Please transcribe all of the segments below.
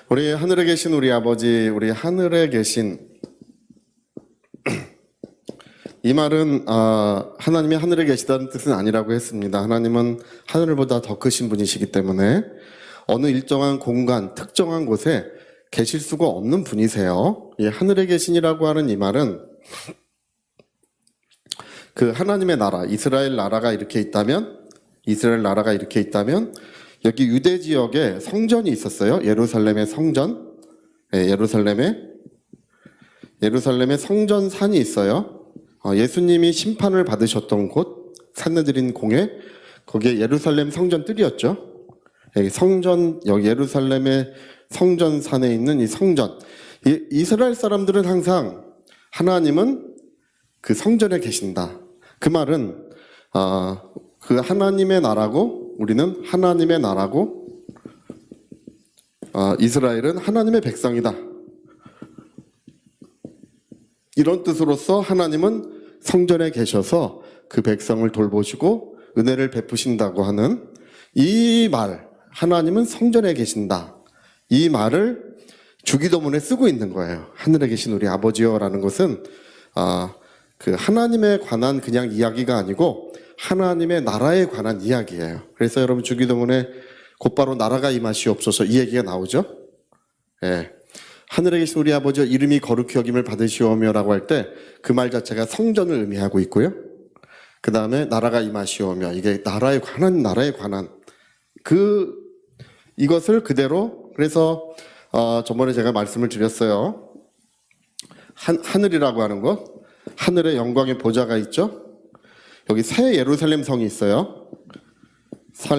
우리 하늘에 계신 우리 아버지, 우리 하늘에 계신 이 말은 하나님이 하늘에 계시다는 뜻은 아니라고 했습니다. 하나님은 하늘보다 더 크신 분이시기 때문에 어느 일정한 공간, 특정한 곳에 계실 수가 없는 분이세요. 이 하늘에 계신이라고 하는 이 말은 그 하나님의 나라, 이스라엘 나라가 이렇게 있다면 여기 유대 지역에 성전이 있었어요. 예루살렘의 성전, 예루살렘의 성전산이 있어요. 예수님이 심판을 받으셨던 곳, 산느드린 공회, 거기에 예루살렘 성전 뜰이었죠. 여기 예루살렘의 성전산에 있는 이 성전, 이스라엘 사람들은 항상 하나님은 그 성전에 계신다. 그 말은 그 하나님의 나라고, 우리는 하나님의 나라고, 이스라엘은 하나님의 백성이다. 이런 뜻으로서 하나님은 성전에 계셔서 그 백성을 돌보시고 은혜를 베푸신다고 하는 이 말, 하나님은 성전에 계신다. 이 말을 주기도문에 쓰고 있는 거예요. 하늘에 계신 우리 아버지여라는 것은 그 하나님에 관한 그냥 이야기가 아니고 하나님의 나라에 관한 이야기예요. 그래서 여러분 주기도문에 곧바로 나라가 임하시옵소서 이 얘기가 나오죠. 하늘에 계신 우리 아버지 이름이 거룩히 여김을 받으시오며라고 할 때 그 말 자체가 성전을 의미하고 있고요. 그 다음에 나라가 임하시오며, 이게 나라에 관한 이것을 그대로, 그래서 저번에 제가 말씀을 드렸어요. 하늘이라고 하는 것, 하늘에 영광의 보좌가 있죠. 여기 새 예루살렘 성이 있어요. 새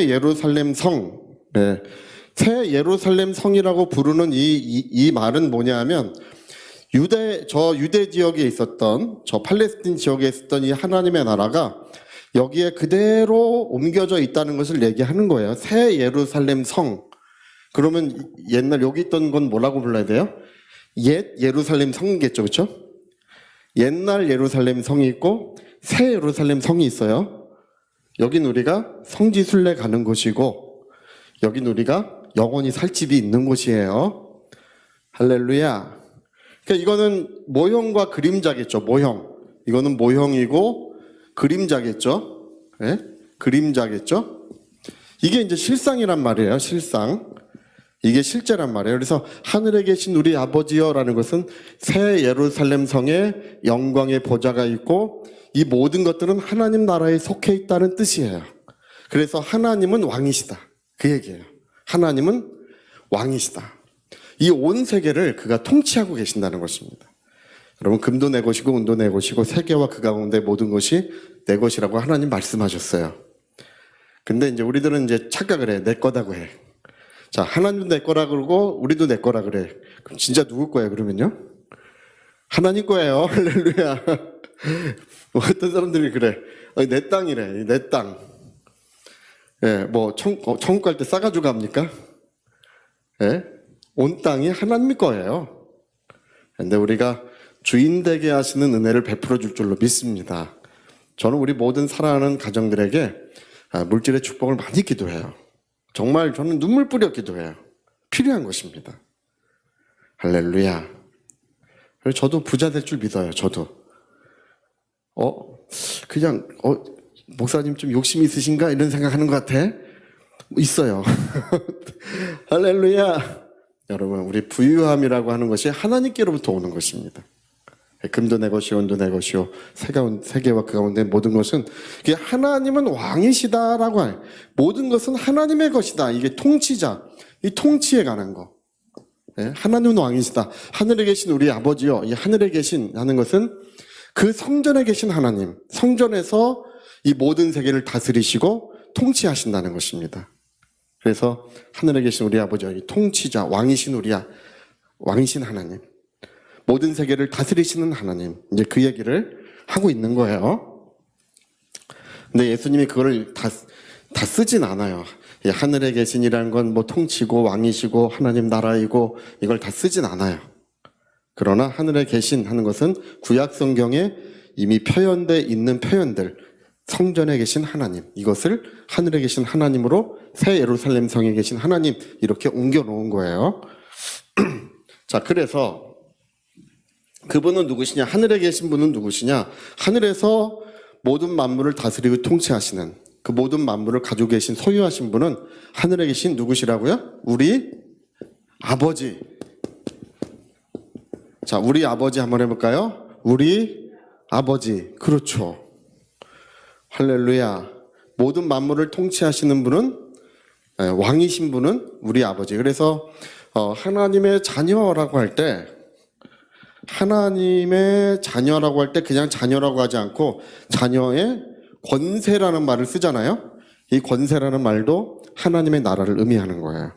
예루살렘 성. 새 예루살렘 성이라고 부르는 이 말은 뭐냐 하면 유대 지역에 있었던, 저 팔레스틴 지역에 있었던 이 하나님의 나라가 여기에 그대로 옮겨져 있다는 것을 얘기하는 거예요. 새 예루살렘 성. 그러면 옛날 여기 있던 건 뭐라고 불러야 돼요? 옛 예루살렘 성이겠죠, 그렇죠? 옛날 예루살렘 성이 있고 새 예루살렘 성이 있어요. 여긴 우리가 성지순례 가는 곳이고, 여긴 우리가 영원히 살 집이 있는 곳이에요. 할렐루야. 그러니까 이거는 모형과 그림자겠죠. 이거는 모형이고 그림자겠죠. 그림자겠죠. 이게 이제 실상이란 말이에요. 실상. 이게 실제란 말이에요. 그래서 하늘에 계신 우리 아버지여라는 것은 새 예루살렘 성에 영광의 보좌가 있고 이 모든 것들은 하나님 나라에 속해 있다는 뜻이에요. 그래서 하나님은 왕이시다. 그 얘기예요. 하나님은 왕이시다. 이 온 세계를 그가 통치하고 계신다는 것입니다. 여러분, 금도 내 것이고 은도 내 것이고 세계와 그 가운데 모든 것이 내 것이라고 하나님 말씀하셨어요. 근데 이제 우리들은 이제 착각을 해. 내 거다고 해. 자, 하나님도 내 거라 그러고 우리도 내 거라 그래. 그럼 진짜 누구 거예요, 그러면요? 하나님 거예요. 할렐루야. 어떤 사람들이 그래. 내 땅이래. 내 땅. 천국 갈 때 싸가지고 갑니까? 온 땅이 하나님 거예요. 근데 우리가 주인 되게 하시는 은혜를 베풀어 줄 줄로 믿습니다. 저는 우리 모든 사랑하는 가정들에게 물질의 축복을 많이 기도해요. 정말 저는 눈물 뿌려 기도해요. 필요한 것입니다. 할렐루야. 저도 부자 될 줄 믿어요. 저도. 목사님 좀 욕심 있으신가? 이런 생각하는 것 같아. 있어요. 할렐루야. 여러분, 우리 부유함이라고 하는 것이 하나님께로부터 오는 것입니다. 금도 내 것이요 은도 내 것이요 세계와 그 가운데 모든 것은, 하나님은 왕이시다라고 해요. 모든 것은 하나님의 것이다. 이게 통치자, 이 통치에 관한 거. 하나님은 왕이시다. 하늘에 계신 우리 아버지요. 이 하늘에 계신 하는 것은 그 성전에 계신 하나님, 성전에서 이 모든 세계를 다스리시고 통치하신다는 것입니다. 그래서 하늘에 계신 우리 아버지요, 이 통치자, 왕이신 왕이신 하나님, 모든 세계를 다스리시는 하나님, 이제 그 얘기를 하고 있는 거예요. 근데 예수님이 그거를 다 쓰진 않아요. 하늘에 계신이라는 건 뭐 통치고 왕이시고 하나님 나라이고 이걸 다 쓰진 않아요. 그러나 하늘에 계신 하는 것은 구약 성경에 이미 표현되어 있는 표현들, 성전에 계신 하나님, 이것을 하늘에 계신 하나님으로 새 예루살렘 성에 계신 하나님 이렇게 옮겨 놓은 거예요. 자, 그래서 그분은 누구시냐? 하늘에 계신 분은 누구시냐? 하늘에서 모든 만물을 다스리고 통치하시는, 그 모든 만물을 가지고 계신 소유하신 분은 하늘에 계신 누구시라고요? 우리 아버지. 자, 우리 아버지 한번 해볼까요? 우리 아버지. 그렇죠. 할렐루야. 모든 만물을 통치하시는 분은, 왕이신 분은 우리 아버지. 그래서 하나님의 자녀라고 할 때, 하나님의 자녀라고 할 때 그냥 자녀라고 하지 않고 자녀의 권세라는 말을 쓰잖아요. 이 권세라는 말도 하나님의 나라를 의미하는 거예요.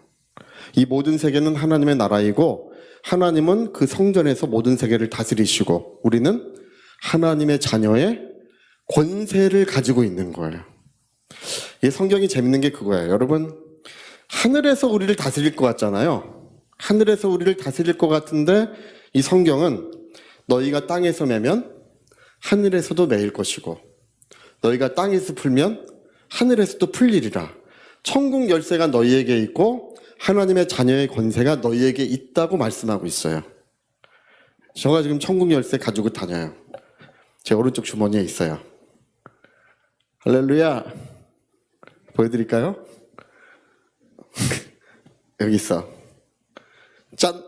이 모든 세계는 하나님의 나라이고 하나님은 그 성전에서 모든 세계를 다스리시고 우리는 하나님의 자녀의 권세를 가지고 있는 거예요. 이 성경이 재밌는 게 그거예요. 여러분, 하늘에서 우리를 다스릴 것 같잖아요. 하늘에서 우리를 다스릴 것 같은데 이 성경은 너희가 땅에서 매면 하늘에서도 매일 것이고 너희가 땅에서 풀면 하늘에서도 풀리리라. 천국 열쇠가 너희에게 있고 하나님의 자녀의 권세가 너희에게 있다고 말씀하고 있어요. 제가 지금 천국 열쇠 가지고 다녀요. 제 오른쪽 주머니에 있어요. 할렐루야. 보여드릴까요? 여기 있어. 짠!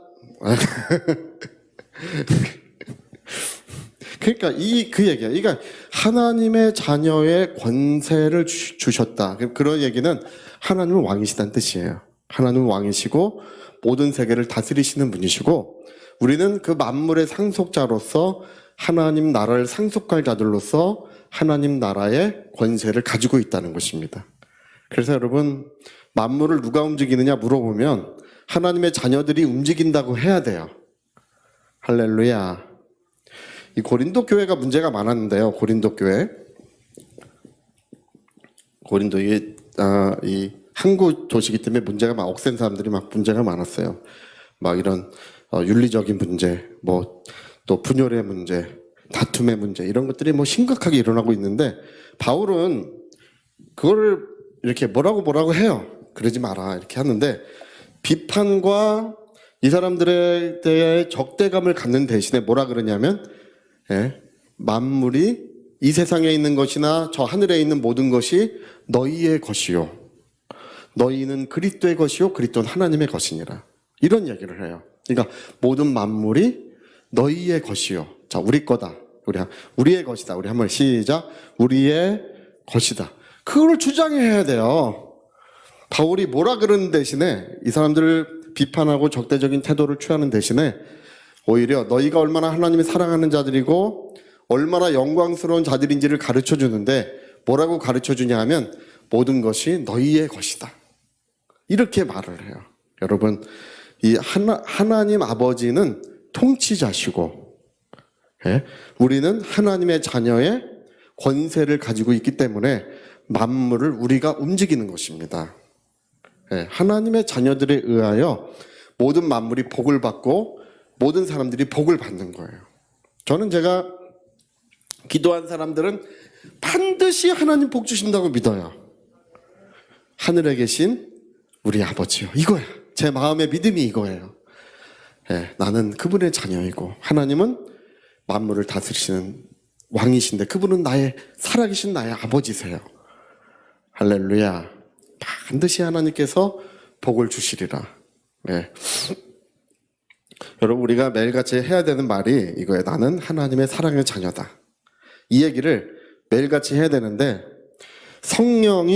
그러니까 그 얘기야. 그러니까 하나님의 자녀의 권세를 주셨다. 그런 얘기는 하나님은 왕이시다는 뜻이에요. 하나님은 왕이시고 모든 세계를 다스리시는 분이시고 우리는 그 만물의 상속자로서 하나님 나라를 상속할 자들로서 하나님 나라의 권세를 가지고 있다는 것입니다. 그래서 여러분, 만물을 누가 움직이느냐 물어보면 하나님의 자녀들이 움직인다고 해야 돼요. 할렐루야. 이 고린도 교회가 문제가 많았는데요. 고린도 교회. 고린도 이 항구 도시기 때문에 문제가 막 억센 사람들이 막 문제가 많았어요. 막 이런 윤리적인 문제, 뭐 또 분열의 문제, 다툼의 문제 이런 것들이 뭐 심각하게 일어나고 있는데 바울은 그거를 이렇게 뭐라고 해요. 그러지 마라 이렇게 하는데 비판과 이 사람들에 대해 적대감을 갖는 대신에 뭐라 그러냐면 만물이 이 세상에 있는 것이나 저 하늘에 있는 모든 것이 너희의 것이요 너희는 그리스도의 것이요 그리스도는 하나님의 것이니라 이런 얘기를 해요. 그러니까 모든 만물이 너희의 것이요. 자, 우리 거다. 우리의 것이다. 우리 한번 시작. 우리의 것이다. 그걸 주장해야 돼요. 바울이 뭐라 그러는 대신에 이 사람들을 비판하고 적대적인 태도를 취하는 대신에 오히려 너희가 얼마나 하나님이 사랑하는 자들이고 얼마나 영광스러운 자들인지를 가르쳐 주는데 뭐라고 가르쳐 주냐 하면 모든 것이 너희의 것이다. 이렇게 말을 해요. 여러분, 이 하나님 아버지는 통치자시고 우리는 하나님의 자녀의 권세를 가지고 있기 때문에 만물을 우리가 움직이는 것입니다. 하나님의 자녀들에 의하여 모든 만물이 복을 받고 모든 사람들이 복을 받는 거예요. 저는 제가 기도한 사람들은 반드시 하나님 복 주신다고 믿어요. 하늘에 계신 우리 아버지요. 이거야. 제 마음의 믿음이 이거예요. 나는 그분의 자녀이고 하나님은 만물을 다스리시는 왕이신데 그분은 살아계신 나의 아버지세요. 할렐루야. 반드시 하나님께서 복을 주시리라. 여러분, 우리가 매일같이 해야 되는 말이 이거예요. 나는 하나님의 사랑의 자녀다. 이 얘기를 매일같이 해야 되는데 성령,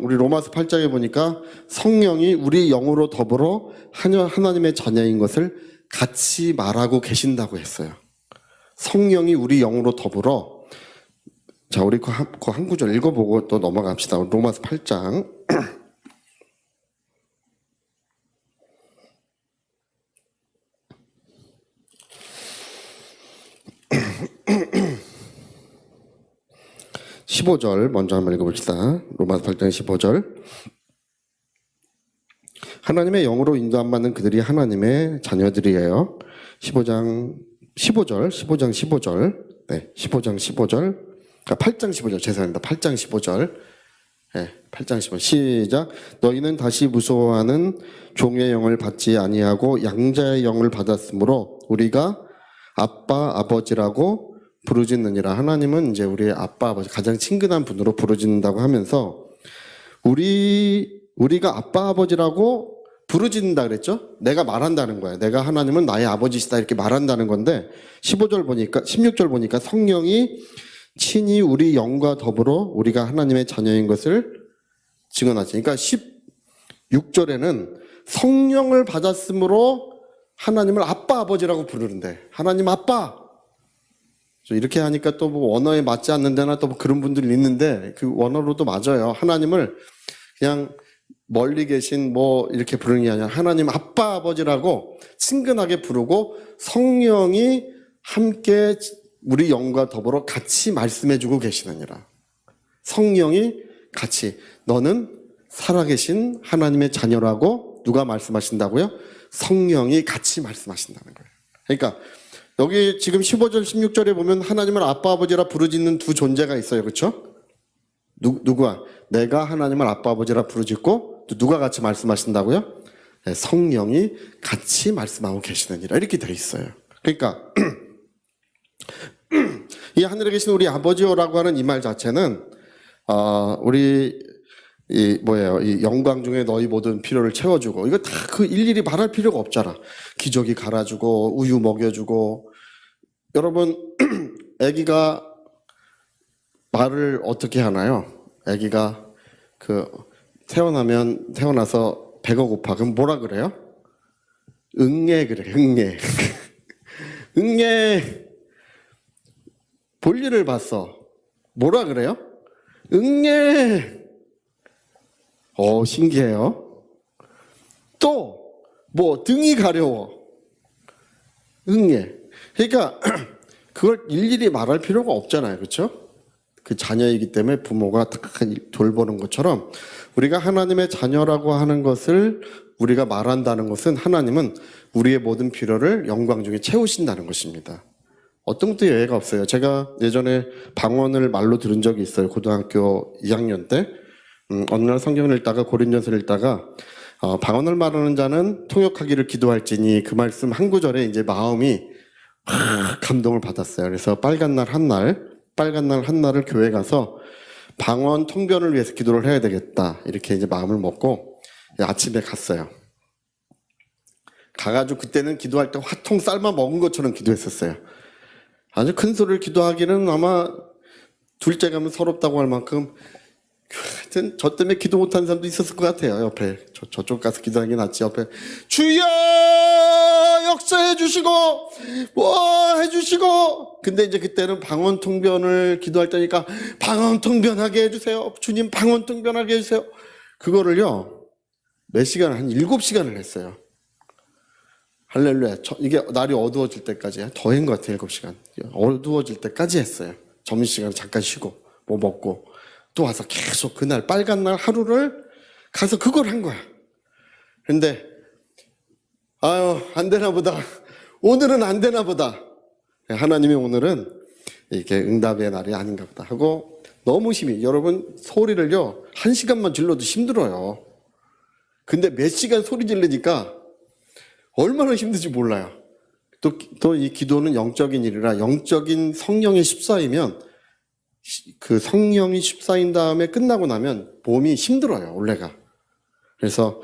우리 로마서 8장에 보니까 성령이 우리 영으로 더불어 하나님의 자녀인 것을 같이 말하고 계신다고 했어요. 성령이 우리 영으로 더불어. 자, 우리 그 한 구절 읽어보고 또 넘어갑시다. 로마서 8장. 15절 먼저 한번 읽어봅시다. 로마서 8장 15절. 하나님의 영으로 인도 안 받는 그들이 하나님의 자녀들이에요. 15장 15절. 네, 15장 15절. 8장 15절 죄송합니다. 8장 15절. 네, 8장 15절 시작. 너희는 다시 무서워하는 종의 영을 받지 아니하고 양자의 영을 받았으므로 우리가 아빠 아버지라고 부르짖느니라. 하나님은 이제 우리의 아빠 아버지 가장 친근한 분으로 부르짖는다고 하면서 우리가 아빠 아버지라고 부르짖는다 그랬죠? 내가 말한다는 거예요. 내가 하나님은 나의 아버지시다 이렇게 말한다는 건데 15절 보니까 16절 보니까 성령이 친히 우리 영과 더불어 우리가 하나님의 자녀인 것을 증언하지. 그러니까 16절에는 성령을 받았으므로 하나님을 아빠 아버지라고 부르는데 하나님 아빠 이렇게 하니까 또 뭐 원어에 맞지 않는 데나 또 뭐 그런 분들이 있는데 그 원어로도 맞아요. 하나님을 그냥 멀리 계신 뭐 이렇게 부르는 게 아니라 하나님 아빠 아버지라고 친근하게 부르고 성령이 함께 우리 영과 더불어 같이 말씀해주고 계시느니라. 성령이 같이 너는 살아계신 하나님의 자녀라고 누가 말씀하신다고요? 성령이 같이 말씀하신다는 거예요. 그러니까 여기 지금 15절 16절에 보면 하나님을 아빠 아버지라 부르짖는 두 존재가 있어요. 그렇죠? 누구야? 내가 하나님을 아빠 아버지라 부르짖고 또 누가 같이 말씀하신다고요? 네, 성령이 같이 말씀하고 계시느니라 이렇게 되어 있어요. 그러니까 이 하늘에 계신 우리 아버지요라고 하는 이 말 자체는 우리 이 영광 중에 너희 모든 필요를 채워주고 이거 다 그 일일이 말할 필요가 없잖아. 기저귀 갈아주고 우유 먹여주고. 여러분 아기가 말을 어떻게 하나요? 아기가 태어나서 배가 고파. 그럼 뭐라 그래요? 응애 그래. 응애. 응애. 볼일을 봤어. 뭐라 그래요? 응애. 신기해요. 또 뭐 등이 가려워. 응애. 그러니까 그걸 일일이 말할 필요가 없잖아요. 그렇죠? 그 자녀이기 때문에 부모가 다 돌보는 것처럼 우리가 하나님의 자녀라고 하는 것을 우리가 말한다는 것은 하나님은 우리의 모든 필요를 영광 중에 채우신다는 것입니다. 어떤 것도 예외가 없어요. 제가 예전에 방언을 말로 들은 적이 있어요. 고등학교 2학년 때 어느 날 성경을 읽다가 고린도서를 읽다가 방언을 말하는 자는 통역하기를 기도할지니 그 말씀 한 구절에 이제 마음이 감동을 받았어요. 그래서 빨간 날 한날을 교회 가서 방언 통변을 위해서 기도를 해야 되겠다 이렇게 이제 마음을 먹고 아침에 갔어요. 가가지고 그때는 기도할 때 화통 삶아 먹은 것처럼 기도했었어요. 아주 큰 소리를 기도하기는 아마 둘째 가면 서럽다고 할 만큼 하여튼 저 때문에 기도 못하는 사람도 있었을 것 같아요. 옆에 저쪽 가서 기도하는 게 낫지. 옆에 주여 역사해 주시고 뭐 해주시고. 근데 이제 그때는 방언 통변을 기도할 때니까 방언 통변하게 해주세요. 주님 방언 통변하게 해주세요. 그거를요 몇 시간 한 7시간을 했어요. 할렐루야. 이게 날이 어두워질 때까지 더 한 것 같아요. 7시간 어두워질 때까지 했어요. 점심시간에 잠깐 쉬고 뭐 먹고 또 와서 계속 그날 빨간 날 하루를 가서 그걸 한 거야. 근데 안 되나 보다. 오늘은 안 되나 보다. 하나님이 오늘은 이렇게 응답의 날이 아닌가 보다 하고 너무 힘이. 여러분 소리를요 1시간만 질러도 힘들어요. 근데 몇 시간 소리 지르니까 얼마나 힘든지 몰라요. 또 이 기도는 영적인 일이라 영적인 성령의 십사이면 그 성령이 십사인 다음에 끝나고 나면 몸이 힘들어요. 원래가. 그래서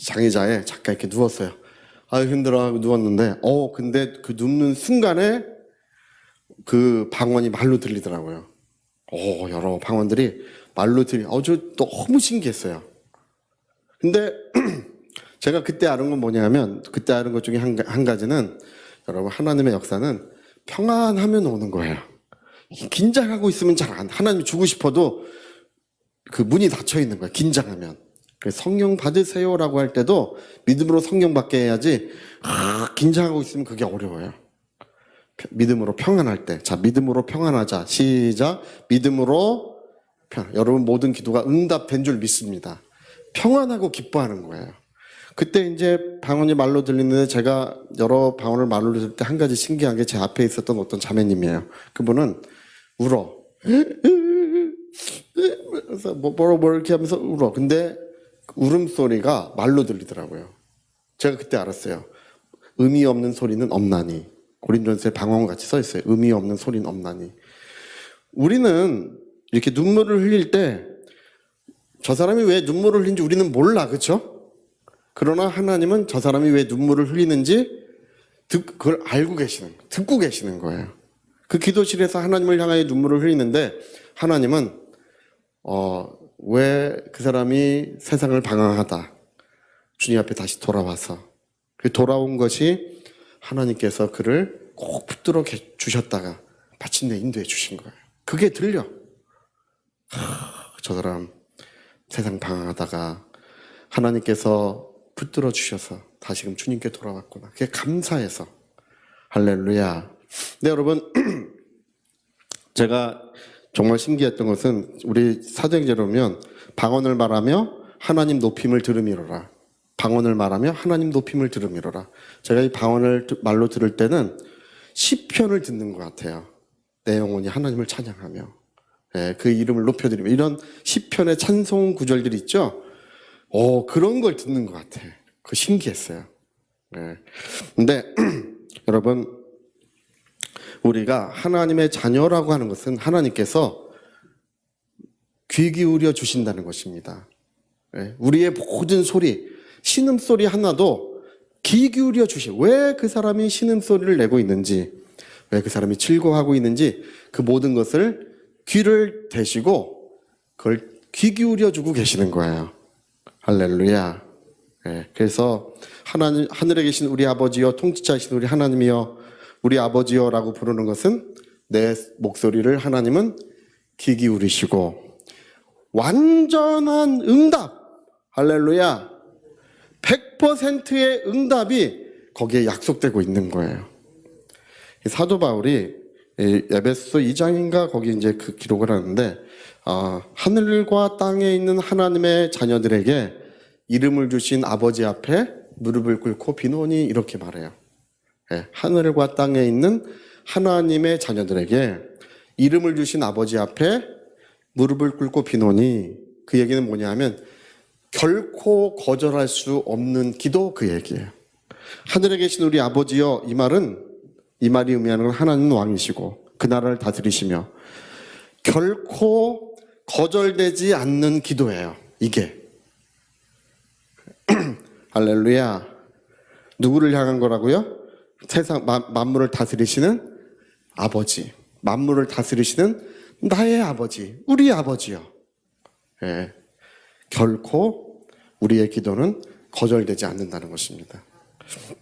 장의자에 잠깐 이렇게 누웠어요. 힘들어 하고 누웠는데 근데 그 눕는 순간에 그 방언이 말로 들리더라고요. 여러 방언들이 말로 저 너무 신기했어요. 근데 제가 그때 알은 건 뭐냐면 그때 알은 것 중에 한 가지는 여러분 하나님의 역사는 평안하면 오는 거예요. 긴장하고 있으면 하나님이 주고 싶어도 그 문이 닫혀 있는 거예요. 긴장하면. 그래서 성령 받으세요라고 할 때도 믿음으로 성령 받게 해야지 긴장하고 있으면 그게 어려워요. 믿음으로 평안할 때. 자, 믿음으로 평안하자. 시작. 믿음으로 여러분 모든 기도가 응답된 줄 믿습니다. 평안하고 기뻐하는 거예요. 그때 이제 방언이 말로 들리는데 제가 여러 방언을 말로 들을 때 한 가지 신기한 게 제 앞에 있었던 어떤 자매님이에요. 그분은 울어. 그래서 뭐 이렇게 하면서 울어. 근데 울음소리가 말로 들리더라고요. 제가 그때 알았어요. 의미 없는 소리는 없나니. 고린도전서에 방언같이 써 있어요. 의미 없는 소리는 없나니. 우리는 이렇게 눈물을 흘릴 때 저 사람이 왜 눈물을 흘리는지 우리는 몰라. 그렇죠? 그러나 하나님은 저 사람이 왜 눈물을 흘리는지 그걸 알고 듣고 계시는 거예요. 그 기도실에서 하나님을 향하여 눈물을 흘리는데 하나님은 왜 그 사람이 세상을 방황하다 주님 앞에 다시 돌아와서 그 돌아온 것이 하나님께서 그를 꼭 붙들어 주셨다가 마침내 인도해 주신 거예요. 그게 들려. 저 사람 세상 방황하다가 하나님께서 붙들어 주셔서 다시금 주님께 돌아왔구나. 그게 감사해서. 할렐루야. 네, 여러분, 제가 정말 신기했던 것은 우리 사도행전에 보면 방언을 말하며 하나님 높임을 들음이로라. 방언을 말하며 하나님 높임을 들음이로라. 제가 이 방언을 말로 들을 때는 시편을 듣는 것 같아요. 내 영혼이 하나님을 찬양하며 그 이름을 높여드리며 이런 시편의 찬송 구절들이 있죠. 그런 걸 듣는 것 같아. 그 신기했어요. 근데 여러분, 우리가 하나님의 자녀라고 하는 것은 하나님께서 귀 기울여 주신다는 것입니다. 우리의 모든 소리, 신음소리 하나도 귀 기울여 왜 그 사람이 신음소리를 내고 있는지, 왜 그 사람이 즐거워하고 있는지 그 모든 것을 귀를 대시고 그걸 귀 기울여 주고 계시는 거예요. 할렐루야. 그래서 하늘에 계신 우리 아버지여, 통치자이신 우리 하나님이여, 우리 아버지여라고 부르는 것은 내 목소리를 하나님은 귀 기울이시고 완전한 응답, 할렐루야, 100%의 응답이 거기에 약속되고 있는 거예요. 사도 바울이 에베소 2장인가 거기 이제 그 기록을 하는데 하늘과 땅에 있는 하나님의 자녀들에게 이름을 주신 아버지 앞에 무릎을 꿇고 비노니 이렇게 말해요. 하늘과 땅에 있는 하나님의 자녀들에게 이름을 주신 아버지 앞에 무릎을 꿇고 비노니, 그 얘기는 뭐냐면 결코 거절할 수 없는 기도, 그 얘기예요. 하늘에 계신 우리 아버지여, 이 말이 의미하는 건 하나님은 왕이시고 그 나라를 다스리시며 결코 거절되지 않는 기도예요. 이게 할렐루야. 누구를 향한 거라고요? 세상 만물을 다스리시는 아버지, 만물을 다스리시는 나의 아버지, 우리 아버지요. 결코 우리의 기도는 거절되지 않는다는 것입니다.